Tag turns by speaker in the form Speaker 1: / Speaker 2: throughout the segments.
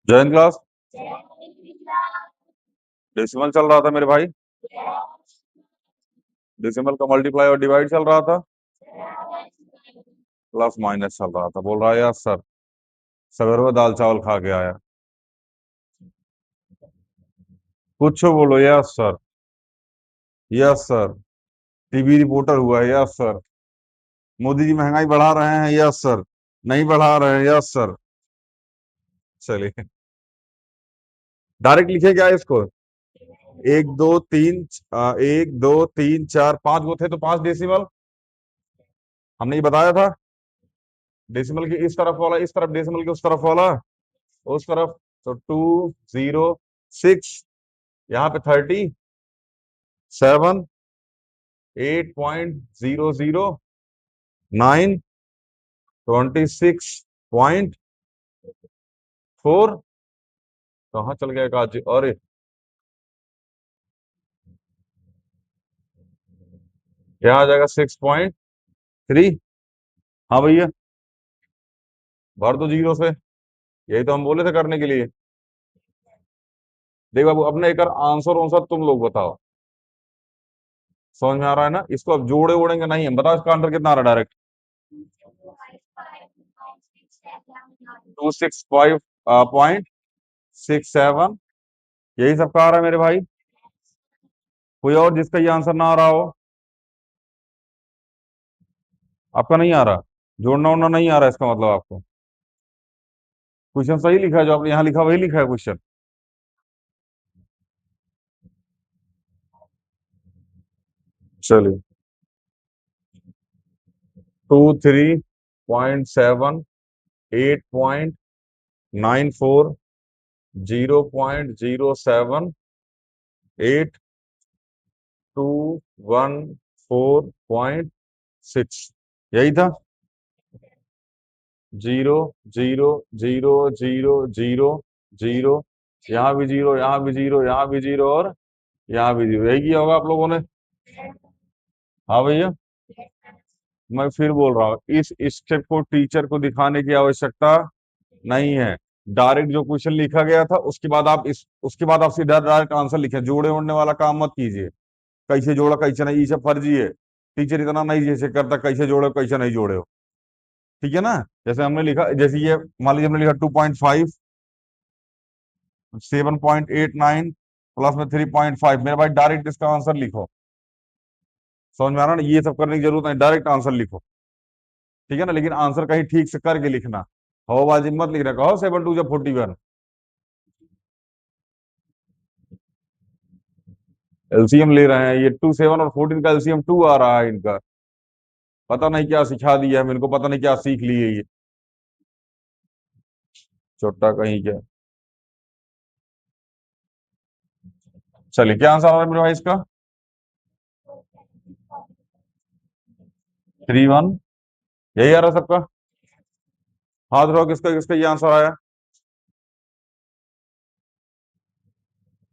Speaker 1: Jayant class. Decimal चल रहा था मेरे भाई। डेसिमल का मल्टीप्लाई और डिवाइड चल रहा था। प्लस माइनस चल रहा था। बोल रहा है यार सर, सवेरे में दाल चावल खा के आया। कुछ बोलो। Yes sir. Yes sir. TV reporter हुआ है। Yes sir. मोदी जी महंगाई बढ़ा रहे हैं। Yes sir. नहीं बढ़ा रहे हैं। Yes sir. चलिए, डायरेक्ट लिखे क्या इसको? एक दो तीन, एक दो तीन चार पांच गो थे तो पांच डेसिमल। हमने ये बताया था। डेसिमल के इस तरफ वाला इस तरफ, डेसिमल के उस तरफ वाला उस तरफ। तो 206, यहाँ पे 37, 8.009, 26.4। कहाँ चल गया काज? अरे, यहाँ आ जाएगा 6.3। हाँ भैया, भर दो जीरो से। यही तो हम बोले थे करने के लिए। देख बाबू, अपने एक आंसर आंसर तुम लोग बताओ। समझ में आ रहा है ना? इसको अब जोड़े ओढ़ेंगे नहीं हम। बताओ इसका आंसर कितना आ रहा है डायरेक्ट? 265.67। यही सबका आ रहा है मेरे भाई। कोई और जिसका ये आंसर ना आ रहा हो? आपका नहीं आ रहा? जोड़ना उड़ना नहीं आ रहा इसका मतलब आपको? क्वेश्चन सही लिखा है, जो आपने यहाँ लिखा वही लिखा है क्वेश्चन। चलिए, 23.7, 8.94, 0.07, 8214.6। यही था। Zero, zero, zero, zero, zero, zero, यहाँ भी जीरो, यहाँ भी जीरो, यहाँ भी जीरो, और यहाँ भी जीरो। यही किया होगा आप लोगों ने। हाँ भैया, मैं फिर बोल रहा हूँ, इस स्टेप को टीचर को दिखाने की आवश्यकता नहीं है। डायरेक्ट जो क्वेश्चन लिखा गया था उसके बाद आप उसके बाद आप सीधा डायरेक्ट आंसर लिखें। जोड़े ओढ़ने वाला काम मत कीजिए। कैसे जोड़ा कैसे नहीं, ये सब फर्जी है। टीचर इतना नहीं जैसे करता कैसे जोड़े हो कैसे नहीं जोड़े हो। ठीक है ना? जैसे हमने लिखा, जैसे ये मान लीजिए हमने लिखा 2.5, 7.89 प्लस में 3.5। मेरे भाई डायरेक्ट इसका आंसर लिखो। समझ में आ रहा है ना? ये सब करने की जरूरत नहीं, डायरेक्ट आंसर लिखो। ठीक है ना? लेकिन आंसर कहीं ठीक से करके लिखना। हवाबाजी मत लिखना। कहो 7 2 जा 41। एलसीएम ले रहे हैं ये। 2 7 और 14 का एलसीएम 2 आ रहा है इनका। पता नहीं क्या सिखा दिया है इनको, पता नहीं क्या सीख लिए ये। छोटा कहीं क्या। चलिए, क्या आंसर आ रहा है मेरे भाई इसका? 3 1। यही आ रहा है सबका। हाथ रखो, किसका किसका ये आंसर आया?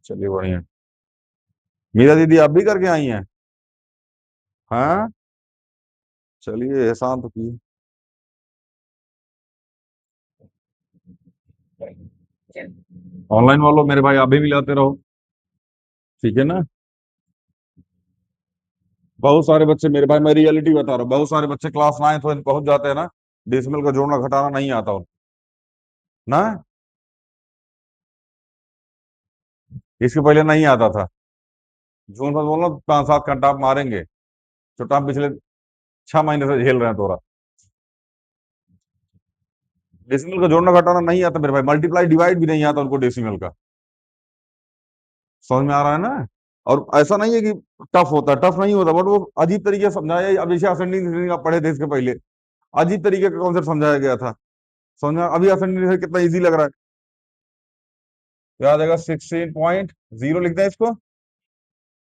Speaker 1: चलिए बढ़िया। मीरा दीदी, आप भी करके आई हैं? हाँ। चलिए, एहसान तो की। ऑनलाइन वालों मेरे भाई, आप भी मिलाते रहो। ठीक है ना? बहुत सारे बच्चे मेरे भाई, मैं रियलिटी बता रहा हूँ, बहुत सारे बच्चे क्लास 9 पहुंच जाते हैं ना, डेसिमल का जोड़ना घटाना नहीं आता उनको। ना, इसके पहले नहीं आता था। जून में बोलो 5 7 घंटा आप मारेंगे। छोटा हम पिछले 6 महीने से झेल रहे हैं तोरा। डेसिमल का जोड़ना घटाना नहीं आता मेरे भाई, मल्टीप्लाई डिवाइड भी नहीं आता उनको डेसिमल का। समझ में आ रहा है ना? और ऐसा नहीं है कि टफ होता, टफ नहीं होता, बट वो अजीब तरीके से समझाया। अब जैसे असेंडिंग डिसेंडिंग आप पढ़े थे इसके पहले, अजीब तरीके का कॉन्सेप्ट समझाया गया था। समझ में अभी असेंडिंग डिसेंडिंग कितना इजी लग रहा है। तो याद आएगा 16.0 लिखते हैं इसको।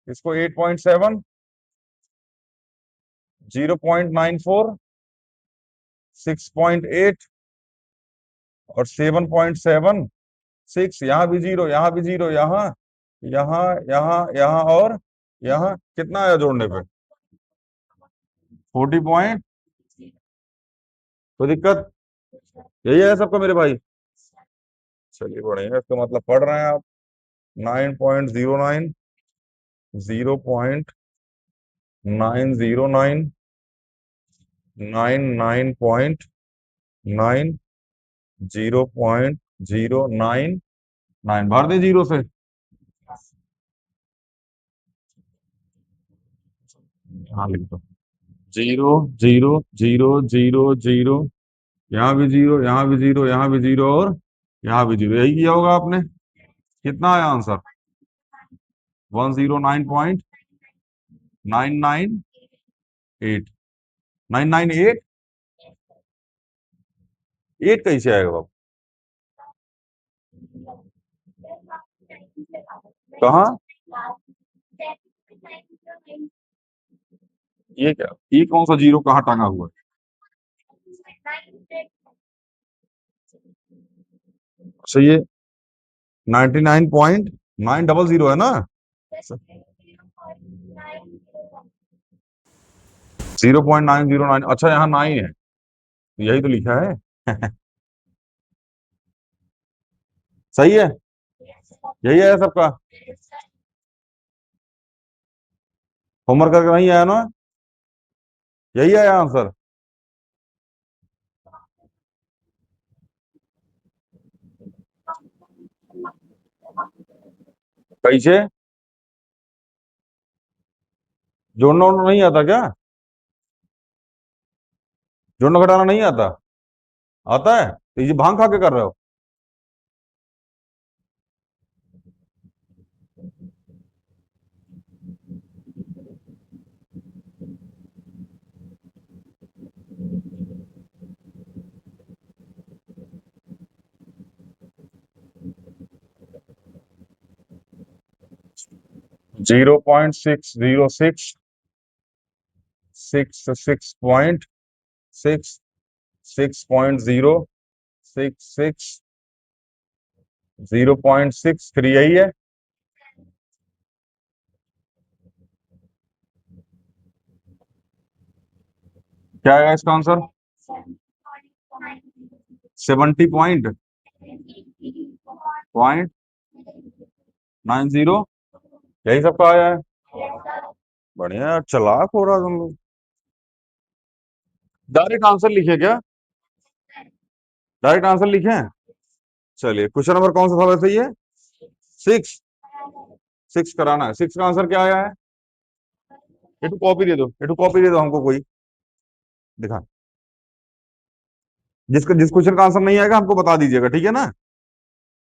Speaker 1: इसको 8.7, 0.94, 6.8 और 7.76। यहाँ भी जीरो, यहाँ भी जीरो, यहाँ, यहाँ, यहाँ, यहाँ, और यहाँ कितना आया जोड़ने पे? 40 पॉइंट। कोई दिक्कत? यही है सबका मेरे भाई। चलिए बढ़िया, इसका मतलब पढ़ रहे हैं आप। 9.09, 0.909, 99.9, 0.099 भर दे जीरो से। हाँ लिख दो। Zero zero zero zero zero, यहाँ भी जीरो, यहाँ भी जीरो, यहाँ भी जीरो, और यहाँ भी जीरो। यही किया होगा आपने। कितना आया आंसर? 109.998। 998। एट कैसे आएगा बाबू? कहाँ? ये क्या, ये कौन सा जीरो कहाँ टांगा हुआ है? अच्छा ये 99.900 है ना? 0.909, अच्छा यहाँ 9 है, यही तो लिखा है। सही है, यही है सबका। होमवर्क करके नहीं आया ना? यही आया आंसर। कैसे? जोड़ना उड़ना नहीं आता क्या? जोड़ना घटाना नहीं आता? आता है तो ये भांग खा के कर रहे हो? 0.606, 6.6, 6.066, 0.63, यही है। क्या आएगा इसका आंसर? 70.90, यही सबका आया है। बढ़िया यार, चालाक हो रहा तुम लोग। डायरेक्ट आंसर लिखे क्या? डायरेक्ट आंसर लिखे हैं? चलिए क्वेश्चन नंबर कौन सा था वैसे ये? 6। 6 कराना है। 6 का आंसर क्या आया है? ये तो कॉपी दे दो, ये तो कॉपी दे दो हमको कोई। दिखा। जिस क्वेश्चन का आंसर नहीं आएगा हमको बता दीजिएगा, ठीक है ना?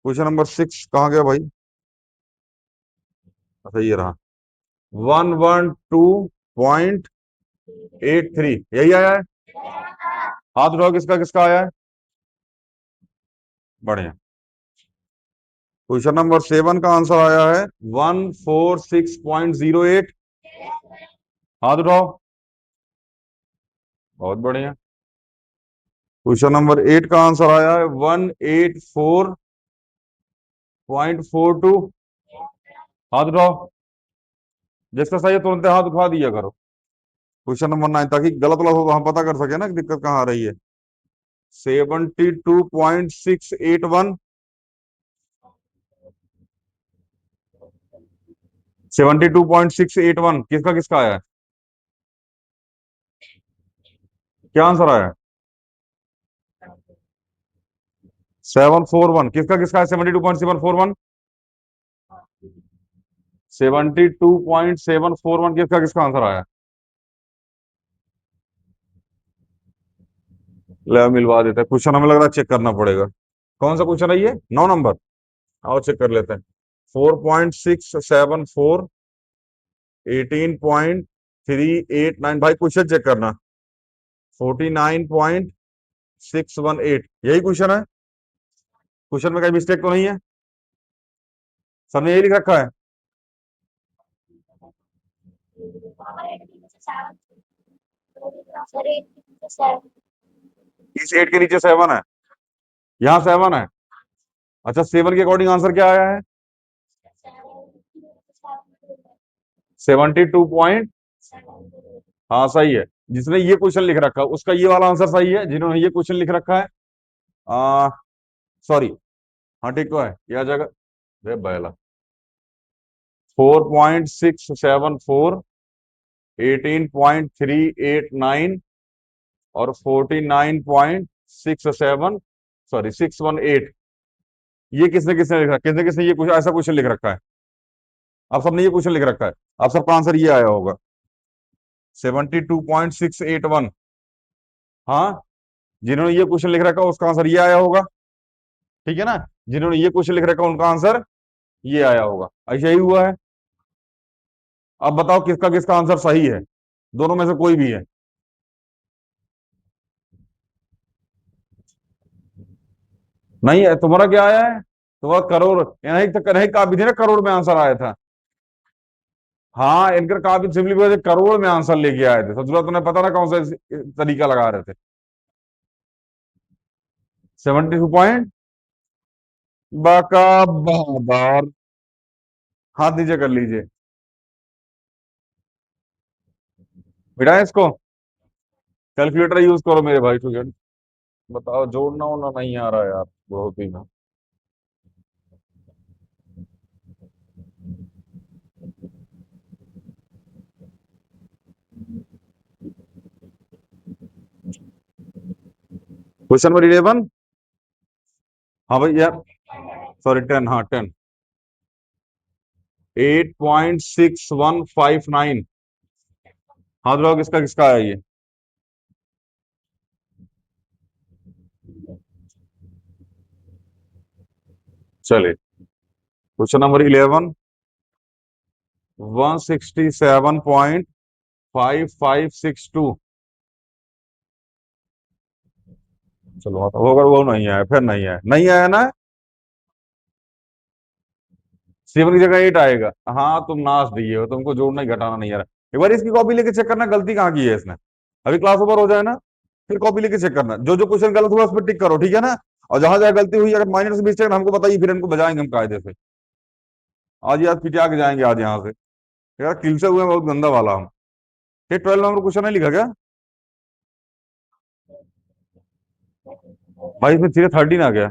Speaker 1: क्वेश्चन नंबर 6 कहाँ गया भाई? अच्छा ये रहा। 112.83, यही आया है। हाथ उठाओ, किसका किसका आया है? बढ़िया। क्वेश्चन नंबर 7 का आंसर आया है 146.08। हाथ उठाओ। बहुत बढ़िया। क्वेश्चन नंबर 8 का आंसर आया है 184.42। हाथ उठाओ। जिसका सही है तुरंत हाथ उठा दिया करो। क्वेश्चन नंबर 9, ताकि गलत गलत हो तो हम पता कर सके ना कि दिक्कत कहाँ आ रही है। 72.681। 72.681 किसका किसका आया है? क्या आंसर आया? 741 किसका किसका है? 72.741। 72.741 किसका किसका आंसर आया? ले मिलवा देते हैं। क्वेश्चन हमें लग रहा है चेक करना पड़ेगा। कौन सा क्वेश्चन है ये? 9 नंबर। आओ चेक कर लेते हैं। 4.674, 18.389, भाई क्वेश्चन चेक करना। 49.618, यही क्वेश्चन है। क्वेश्चन में कहीं मिस्टेक तो नहीं है? सबने यही लिख रखा है। इस 8 के नीचे 7 है, यहाँ 7 है। अच्छा 7 के अकॉर्डिंग आंसर क्या आया है? 72 हाँ सही है। जिसने ये क्वेश्चन लिख रखा है उसका ये वाला आंसर सही है। जिन्होंने ये क्वेश्चन लिख रखा है, सॉरी, हाँ ठीक तो है, ये आ जाएगा। अरे बैला, 4.674, 18.389 और 49.67, सॉरी 618। ये किसने किसने लिखा, किसने किसने ये कुछ ऐसा क्वेश्चन लिख रखा है? आप सबने ये क्वेश्चन लिख रखा है, आप सबका आंसर ये आया होगा, 72.681। हाँ, जिन्होंने ये क्वेश्चन लिख रखा है उसका आंसर ये आया होगा, ठीक है ना? जिन्होंने ये क्वेश्चन लिख रखा है उनका आंसर ये आया होगा। ऐसा ही हुआ है। अब बताओ किसका किसका आंसर सही है, दोनों में से कोई भी है? नहीं है, तुम्हारा क्या आया है? तुम्हारा करोड़, नहीं तो नहीं, काफी थी ना, करोड़ में आंसर आया था। हाँ, इनका काफी सिंपली वजह करोड़ में आंसर लेके आए थे, सचुरा तुम्हें पता ना कौन सा तरीका लगा रहे थे। 72 पॉइंट, बाका बहादुर। हाथ नीचे कर लीजिए, मिटाएं इसको। कैलकुलेटर यूज करो मेरे भाई, ठीक। बताओ, जोड़ना होना नहीं आ रहा है यार, बहुत ही ना। Question number 11। हाँ भाई यार, सॉरी 10, हाँ 10। 8.6159। हाँ तो किसका किसका है ये? चले, क्वेश्चन नंबर 11, 167.5562। चलो हाँ, तो होगा, वो नहीं आया, फिर नहीं आया, नहीं आया ना। 7 की जगह 8 आएगा। हाँ तुम नाच दिए हो, तुमको जोड़ना ही घटाना नहीं आ रहा। एक बार इसकी कॉपी लेके चेक करना, गलती कहाँ की है इसने। अभी क्लास ओवर हो जाए ना, फिर कॉपी लेके चेक करना, जो जो क्वेश्चन गलत हुआ उस पर टिक करो, ठीक है ना? और जहां जहां गलती हुई, अगर माइनर से मिस्टेक हमको बताइए, फिर इनको बजाएंगे हम कायदे से। आज ही आज पिटिया के जाएंगे आज यहाँ से। यार किल से हुए हैं, बहुत गंदा वाला हम। ये 12 नंबर क्वेश्चन नहीं लिखा क्या? भाई इसमें सीधे 13 आ गया।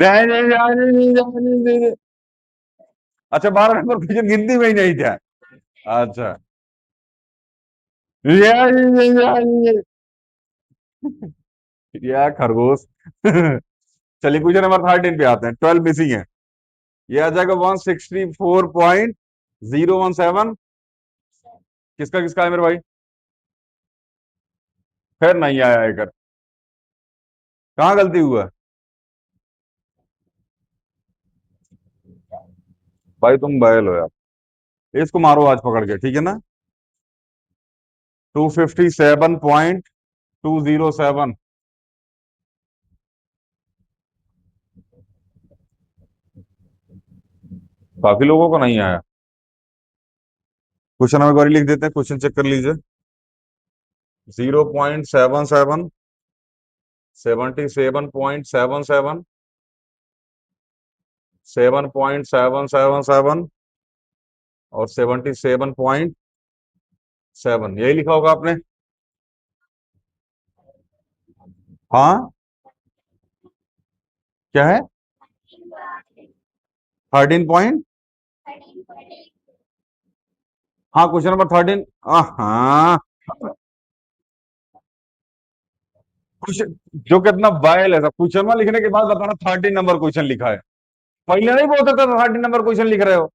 Speaker 1: नहीं, नहीं, नहीं, नहीं, नहीं, नहीं, नहीं, नहीं। अच्छा, 12 नंबर क्वेश्चन गिनती में ही नहीं था। अच्छा। यार, यार, यार खरगोश। चलिए क्वेश्चन नंबर 13 पे आते हैं, 12 मिसिंग है। ये आ जाएगा 164.017। किसका किसका है मेरे भाई? फिर नहीं आया एक। कहाँ गलती हुआ? भाई तुम बैल हो यार, इसको मारो आज पकड़ के, ठीक है ना? 257.207। काफी लोगों को नहीं आया। क्वेश्चन हम एक बार लिख देते हैं, क्वेश्चन चेक कर लीजिए। 0.77, 77.77, 7.777 और 77.7, यही लिखा होगा आपने। हाँ, क्या है? 13 पॉइंट। हाँ, क्वेश्चन नंबर 13। हाँ, क्वेश्चन जो कितना बायल है, क्वेश्चन में लिखने के बाद बताना 13 नंबर क्वेश्चन लिखा है। पहले नहीं बोल सकता था 13 नंबर क्वेश्चन लिख रहे हो।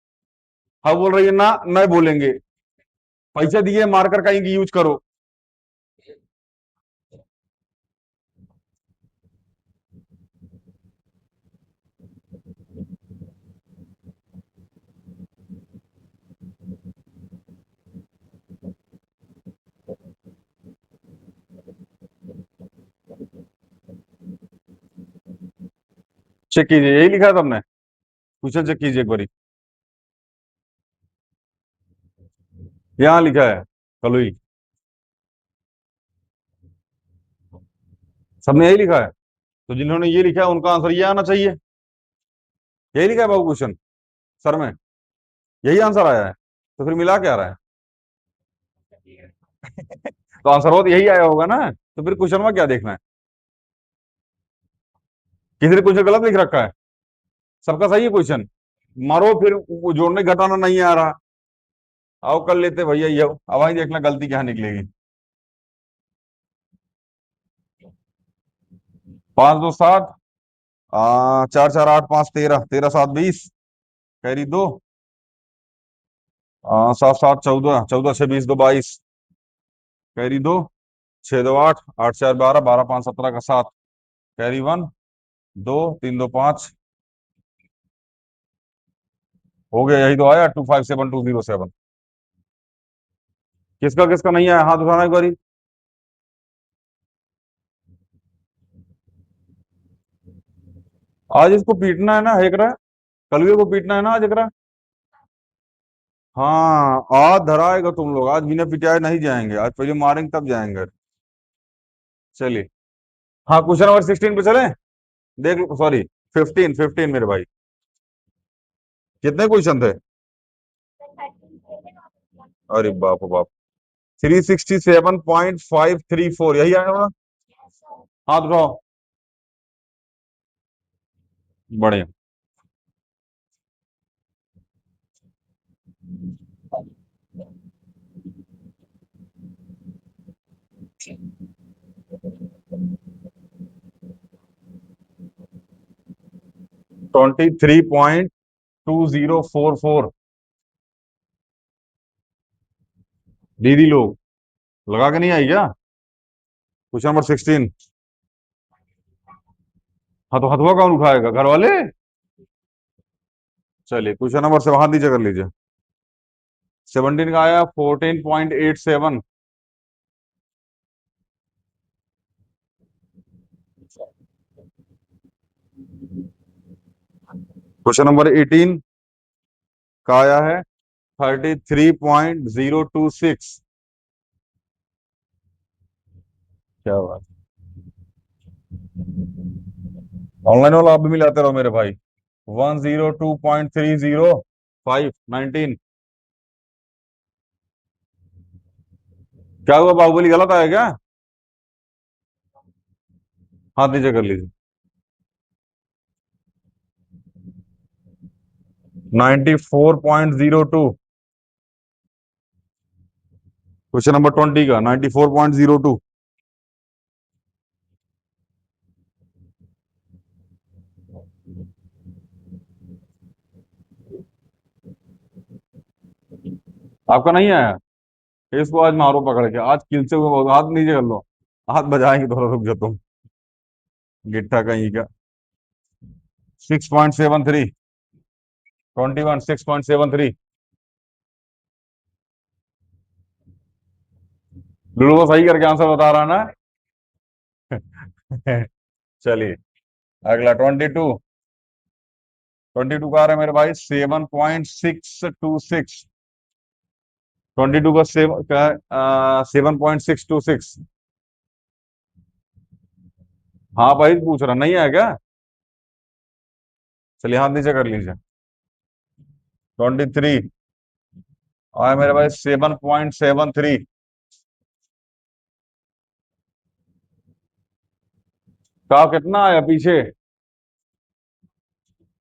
Speaker 1: हाँ बोल रही है ना, नहीं बोलेंगे। पैसे दिए, मार्कर का इंक यूज करो। चेक कीजिए, यही लिखा है तुमने? क्वेश्चन चेक कीजिए एक बारी। यहाँ लिखा है, चलो ही, सबने यही लिखा है। तो जिन्होंने ये लिखा है उनका आंसर ये आना चाहिए। यही लिखा है बाबू क्वेश्चन सर में, यही आंसर आया है, तो फिर मिला क्या रहा है? तो आंसर हो तो यही आया होगा ना, तो फिर क्वेश्चन में क्या देखना है? किसी ने क्वेश्चन गलत लिख रखा है? सबका सही है क्वेश्चन? मारो फिर, वो जोड़ने घटाना नहीं आ रहा। आओ कर लेते भैया, ये अब वही देखना गलती क्या निकलेगी। 5 2 7, 4 4 8 5 13, 13 7 20, कैरी 2, 7 7 14, 14 6 20 2 22, कैरी 2, 6 2 8, 8 4 12, 12 5 17 का 7, कैरी 1, 2 3 2 5, हो गया, यही तो आया 257207। किसका किसका नहीं आया, हाथ उठाना एक बारी। आज इसको पीटना है ना एकरा, कलवे को पीटना है ना आज एकरा। हाँ, आज धराएगा तुम लोग, आज बिना पिटाए नहीं जाएंगे, आज पहले मारेंगे तब जाएंगे। चलिए, हाँ क्वेश्चन नंबर 16 पे चले। देख लो, सॉरी 15 15 मेरे भाई। कितने क्वेश्चन थे? अरे बाप रे बाप। 367.534, यही आया होगा। हाथ उठाओ। बढ़िया। 23.2044। दीदी लोग, लगा के नहीं आई क्या? Question number 16। हाँ तो हथुआ कौन उठाएगा, घर वाले? चलिए, क्वेश्चन नंबर से हाथ नीचे कर लीजिए। 17 का आया 14.87। क्वेश्चन नंबर 18 का आया है 33.026। क्या बात। ऑनलाइन वाला आप भी मिलाते रहो मेरे भाई। 102.30 5 19। क्या हुआ, बाहुबली गलत आया क्या? हाथ नीचे कर लीजिए। 94.02। क्वेश्चन नंबर 20 का 94.02। आपका नहीं आया? इसको आज मारो पकड़ के, आज किल से हुए बहुत, हाथ नीचे कर लो। हाथ बजाएंगे थोड़ा, रुक जाओ तुम, गिट्ठा कहीं का। 6.73। 21 6.73। लुड़ो को सही करके आंसर बता रहा ना। चलिए, अगला 22। 22 का आ रहा है मेरे भाई 7.626। 22 का 7.626। हाँ भाई, पूछ रहा नहीं है क्या? चलिए, हाथ नीचे कर लीजिए। 23 आया मेरे भाई 7.73। का कितना आया पीछे?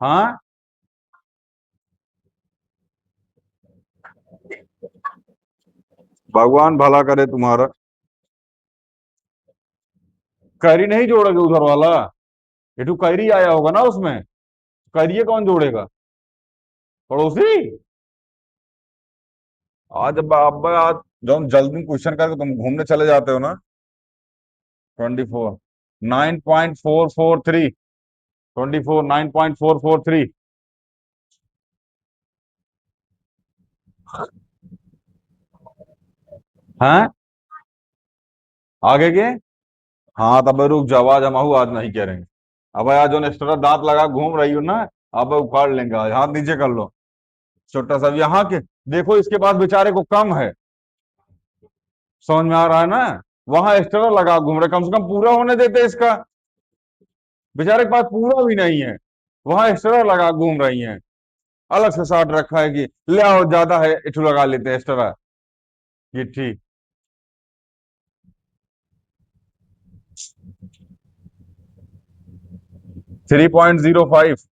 Speaker 1: हाँ, भगवान भला करे तुम्हारा। कैरी नहीं जोड़ोगे उधर वाला? ये तो कैरी आया होगा ना उसमें, कैरी कौन जोड़ेगा? पड़ोसी। आज अब आज जब जल्दी क्वेश्चन करके तुम घूमने चले जाते हो ना। 24। 9.443। 24 9.443। हाँ, आगे के। हाँ तब रुक जाओ, आज हम आज नहीं करेंगे। अब आज जो एक्स्ट्रा दांत लगा घूम रही हो ना, अब उखाड़ लेंगे आज, हाथ नीचे कर लो। छोटा सा यहाँ के, देखो इसके पास बेचारे को कम है, समझ में आ रहा है ना? वहां एक्स्ट्रा लगा घूम रहे, कम से कम पूरा होने देते इसका। बेचारे के पास पूरा भी नहीं है, वहां एक्स्ट्रा लगा घूम रही हैं। अलग से साठ रखा है कि ले आओ, ज्यादा है इठू लगा लेते हैं एक्स्ट्रा। ये ठीक। 3.05।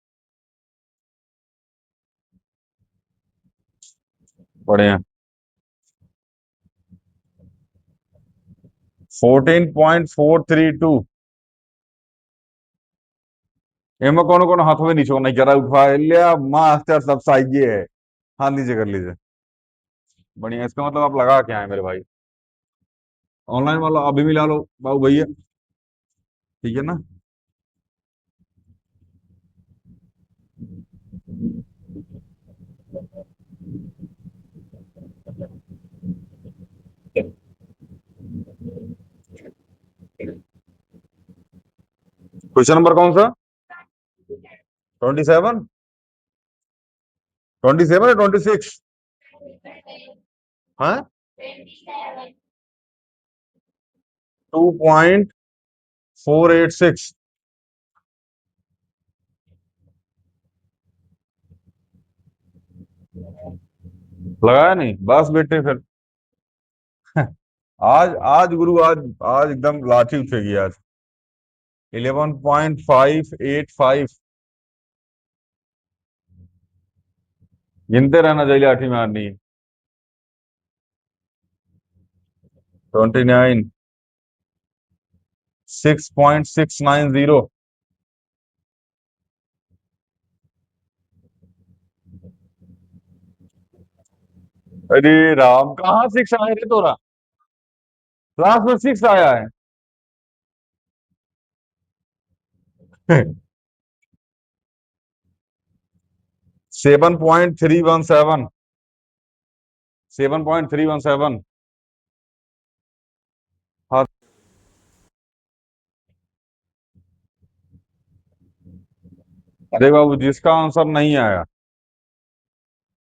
Speaker 1: बढ़िया। 14.432। एमा कौन कौन हाथों में नीचे नहीं करा उठा लिया मास्टर सब सही है। हाँ लीजिए कर लीजिए। बढ़िया, इसका मतलब आप लगा के आए मेरे भाई। ऑनलाइन वाला अभी मिला लो बाबू भैया। ठीक है ना। क्वेश्चन नंबर कौन सा? 27। 27 या 26? हाँ। 2.486। लगाया नहीं, बस बेटे फिर। आज आज गुरु आज आज एकदम लाठी उठेगी आज। 11.585। गिनते रहना चाहिए, लाठी मारनी है। 29। 6.690। अरे राम, कहाँ सिक्स आए रे तोरा? क्लास में सिक्स आया है। 7.317। 7.317। हाँ। अरे बाबू, जिसका आंसर नहीं आया,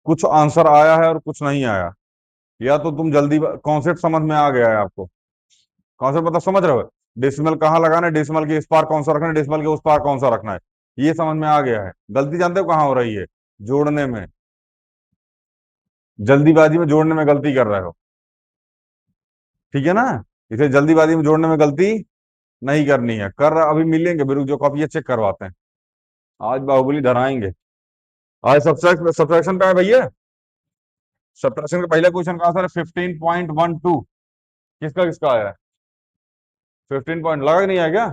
Speaker 1: कुछ आंसर आया है और कुछ नहीं आया, या तो तुम जल्दी, कॉन्सेप्ट समझ में आ गया है आपको? कॉन्सेप्ट मतलब समझ रहे हो? डेसिमल कहाँ लगाना है, डेसिमल के इस पार कौन सा रखना है, डेसिमल के उस पार कौन सा रखना है, ये समझ में आ गया है। गलती जानते हो कहाँ हो रही है? जोड़ने में। जल्दीबाजी में जोड़ने में गलती कर रहे हो। ठीक है ना। इसे जल्दीबाजी में जोड़ने में गलती नहीं करनी है। अभी मिलेंगे बिरुक जो कॉपी चेक करवाते हैं। आज बाहुबली धराएंगे। आज सब्ट्रैक्शन पे है भैया। सब्ट्रैक्शन का पहला क्वेश्चन का आंसर है 15.12। किसका किसका आया है? 15 पॉइंट लगा के नहीं आया क्या?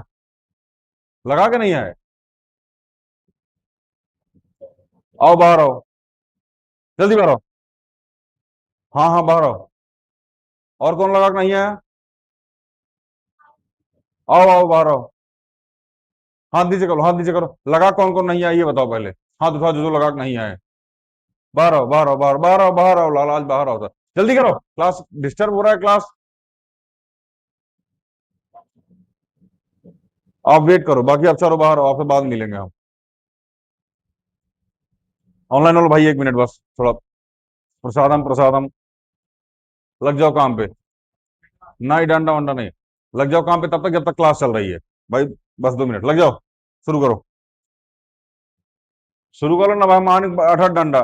Speaker 1: लगा के नहीं आया? आओ बाहर आओ। जल्दी बाहर आओ। हाँ हाँ बाहर आओ। और कौन लगा के नहीं आया? आओ आओ बाहर आओ। हाथ नीचे करो, हाथ नीचे करो। लगा कौन कौन नहीं आया ये बताओ पहले। हाथ उठाओ जो जो लगा के नहीं आए। बाहर आओ, बाहर आओ, बाहर बाहर आओ, बाहर आओ, लाल आज बाहर आओ सर। जल्दी करो, क्लास डिस्टर्ब हो रहा है क्लास। आप वेट करो, बाकी आप चारों बाहर आओ, आपसे बाद में मिलेंगे हम। ऑनलाइन वाला भाई 1 मिनट बस थोड़ा। प्रसादम प्रसादम। लग जाओ काम पे। नहीं डंडा वंडा नहीं। लग जाओ काम पे तब तक जब तक क्लास चल रही है। भाई बस 2 मिनट लग जाओ। शुरू करो। शुरू करो ना भाई, मान 8 8 डंडा।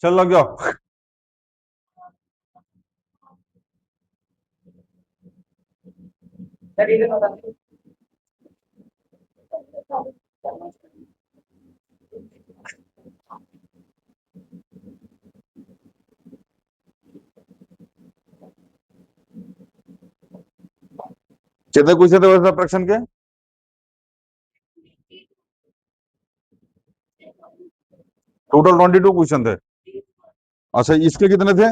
Speaker 1: चल लग जाओ। कितने क्वेश्चन थे वैसे प्रश्न के? टोटल 22 क्वेश्चन थे। अच्छा, इसके कितने थे?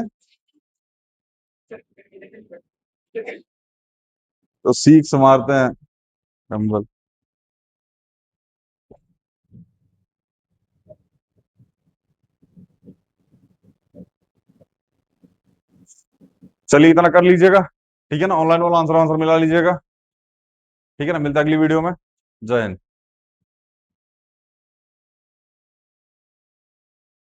Speaker 1: तो सीख मारते हैं नंबर। चलिए इतना कर लीजिएगा। ठीक है ना, ऑनलाइन वाला आंसर आंसर मिला लीजिएगा। ठीक है ना, मिलता है अगली वीडियो में। जय हिंद।